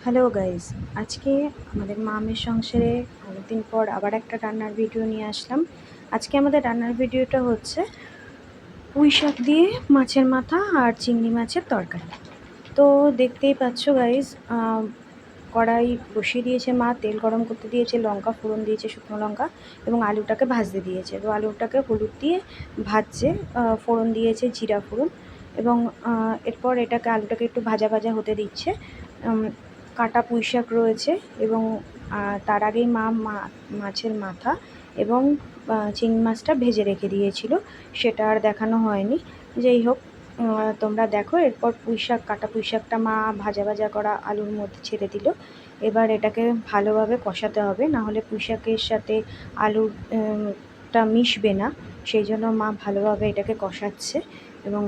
Hello guys, আজকে আমাদের মামের সংসারে অনেকদিন পর আবার একটা রান্নার ভিডিও নিয়ে আসলাম। আজকে আমাদের রান্নার ভিডিওটা হচ্ছে পুঁই শাক দিয়ে মাছের মাথা আর চিংড়ি মাছের তরকারি। তো দেখতেই পাচ্ছ গাইস, কড়াই বসিয়ে দিয়েছে মা, তেল গরম করতে দিয়েছে, লঙ্কা ফোড়ন দিয়েছে, শুকনো লঙ্কা, এবং আলুটাকে ভাজতে দিয়েছে। তো আলুটাকে হলুদ দিয়ে ভাজছে, ফোড়ন দিয়েছে জিরা ফোড়ন, এবং এরপর আলুটাকে একটু ভাজা ভাজা হতে দিচ্ছে। কাটা পুঁই শাক রয়েছে, এবং তার আগেই মা মাছের মাথা এবং চিংড়ি মাছটা ভেজে রেখে দিয়েছিল, সেটা আর দেখানো হয়নি। যেই হোক, তোমরা দেখো। এরপর কাটা পুঁই শাকটা মা ভাজা ভাজা করা আলুর মধ্যে ছেড়ে দিল। এবার এটাকে ভালোভাবে কষাতে হবে, নাহলে পুঁই শাকের সাথে আলুর টা মিশবে না। সেই জন্য মা ভালোভাবে এটাকে কষাচ্ছে, এবং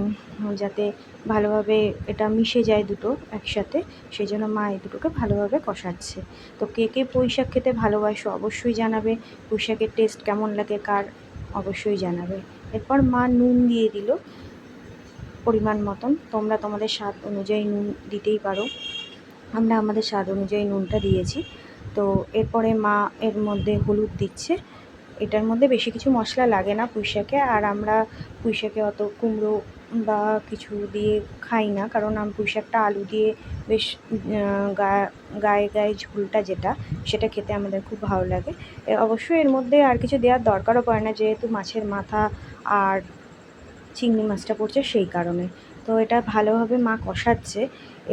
যাতে ভালোভাবে এটা মিশে যায় দুটো একসাথে, সেই জন্য মা এই দুটোকে ভালোভাবে কষাচ্ছে। তো কে কে পুঁই শাক খেতে ভালোবাসো অবশ্যই জানাবে, পুঁই শাকের টেস্ট কেমন লাগে কার, অবশ্যই জানাবে। এরপর মা নুন দিয়ে দিল পরিমাণ মতন। তোমরা তোমাদের স্বাদ অনুযায়ী নুন দিতেই পারো, আমরা আমাদের স্বাদ অনুযায়ী নুনটা দিয়েছি। তো এরপরে মা এর মধ্যে হলুদ দিচ্ছে। এটার মধ্যে বেশি কিছু মশলা লাগে না পুঁই শাকে, আর আমরা পুঁই শাকে অত কুমড়ো বা কিছু দিয়ে খাই না, কারণ পুঁই শাকটা আলু দিয়ে বেশ গায়ে গায়ে ঝোলটা যেটা, সেটা খেতে আমাদের খুব ভালো লাগে। অবশ্যই এর মধ্যে আর কিছু দেওয়ার দরকারও পড়ে না, যেহেতু মাছের মাথা আর চিংড়ি মাছটা পড়ছে সেই কারণে। তো এটা ভালোভাবে মা কষাচ্ছে।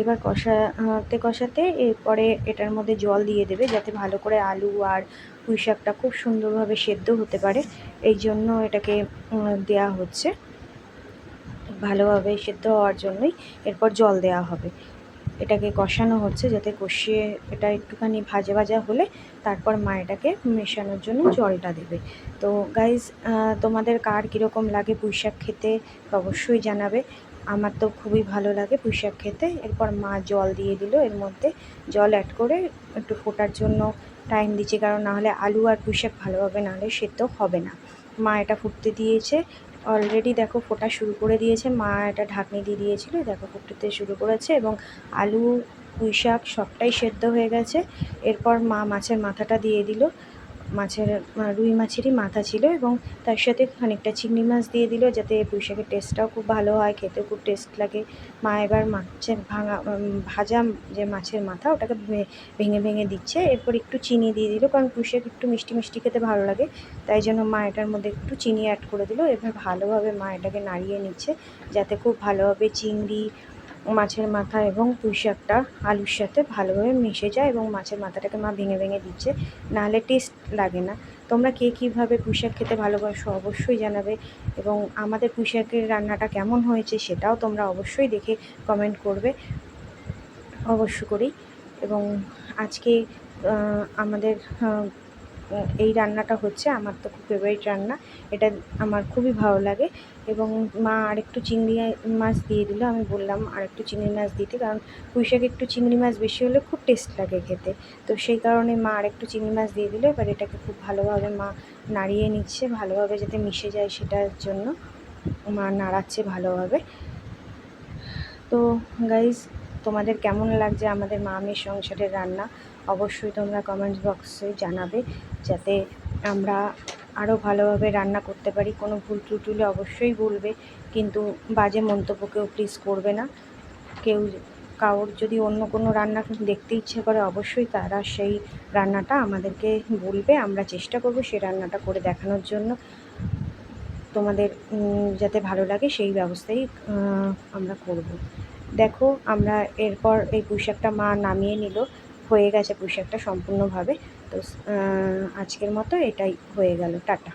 এবার কষাতে কষাতে এরপরে এটার মধ্যে জল দিয়ে দেবে, যাতে ভালো করে আলু আর পুঁই শাকটা খুব সুন্দরভাবে সেদ্ধ হতে পারে। এই জন্য এটাকে দেয়া হচ্ছে, ভালোভাবে সেদ্ধ হওয়ার জন্যই এরপর জল দেওয়া হবে। এটাকে কষানো হচ্ছে, যাতে কষিয়ে এটা একটুখানি ভাজা ভাজা হলে তারপর মা এটাকে মেশানোর জন্য জলটা দেবে। তো গাইজ, তোমাদের কার কীরকম লাগে পুঁই শাক খেতে অবশ্যই জানাবে। আমার তো খুবই ভালো লাগে পুঁই শাক খেতে। এরপর মা জল দিয়ে দিল, এর মধ্যে জল অ্যাড করে একটু ফোটার জন্য টাইম দিচ্ছে, কারণ নাহলে আলু আর পুঁই শাক ভালোভাবে নাহলে সেদ্ধ হবে না। মা এটা ফুটতে দিয়েছে, অলরেডি দেখো ফোটা শুরু করে দিয়েছে। মা এটা ঢাকনি দিয়ে দিয়েছিল, দেখো ফুটতে শুরু করেছে, এবং আলু পুঁই শাক সবটাই সেদ্ধ হয়ে গেছে। এরপর মা মাছের মাথাটা দিয়ে দিল। রুই মাছেরই মাথা ছিল, এবং তার সাথে খানিকটা চিংড়ি মাছ দিয়ে দিল, যাতে পুঁই শাকের টেস্টটাও খুব ভালো হয়, খেতে খুব টেস্ট লাগে। মা এবার মাছের ভাজা যে মাছের মাথা, ওটাকে ভেঙে ভেঙে দিচ্ছে। এরপর একটু চিনি দিয়ে দিল, কারণ পুঁই শাক একটু মিষ্টি মিষ্টি খেতে ভালো লাগে, তাই জন্য মা এটার মধ্যে একটু চিনি অ্যাড করে দিল। এবার ভালোভাবে মা এটাকে নাড়িয়ে নিচ্ছে, যাতে খুব ভালোভাবে চিংড়ি, মাছের মাথা এবং পুঁই শাকটা আলুর সাথে ভালোভাবে মিশে যায়, এবং মাছের মাথাটাকে মা ভেঙে ভেঙে দিচ্ছে, নাহলে টেস্ট লাগে না। তোমরা কে কীভাবে পুঁই শাক খেতে ভালোবাসো অবশ্যই জানাবে, এবং আমাদের পুঁই শাকের রান্নাটা কেমন হয়েছে সেটাও তোমরা অবশ্যই দেখে কমেন্ট করবে অবশ্য করেই। এবং আজকে আমাদের এই রান্নাটা হচ্ছে আমার তো খুব ফেভারিট রান্না, এটা আমার খুবই ভালো লাগে। এবং মা আরেকটু চিংড়ি মাছ দিয়ে দিল, আমি বললাম আরেকটু চিংড়ি মাছ দিতে, কারণ পুঁই শাকে একটু চিংড়ি মাছ বেশি হলে খুব টেস্ট লাগে খেতে। তো সেই কারণে মা আরেকটু চিংড়ি মাছ দিয়ে দিল। এবার এটাকে খুব ভালোভাবে মা নাড়িয়ে নিচ্ছে, ভালোভাবে যাতে মিশে যায় সেটার জন্য মা নাড়াচ্ছে ভালোভাবে। তো গাইজ, তোমাদের কেমন লাগছে আমাদের মামের সংসারের রান্না অবশ্যই তোমরা কমেন্টস বক্সে জানাবে, যাতে আমরা আরও ভালোভাবে রান্না করতে পারি। কোনো ভুল ত্রুটি হলে অবশ্যই বলবে, কিন্তু বাজে মন্তব্য কেউ প্লিজ করবে না। কারোর যদি অন্য কোনো রান্না দেখতে ইচ্ছে করে, অবশ্যই তারা সেই রান্নাটা আমাদেরকে বলবে, আমরা চেষ্টা করব সেই রান্নাটা করে দেখানোর জন্য। তোমাদের যাতে ভালো লাগে সেই ব্যবস্থাই আমরা করব। দেখো, আমরা এরপর এই পুঁই শাকটা মা নামিয়ে নিল, হয়ে গেছে পুঁই শাকটা সম্পূর্ণভাবে। তো আজকের মতো এটাই হয়ে গেল, টাটা।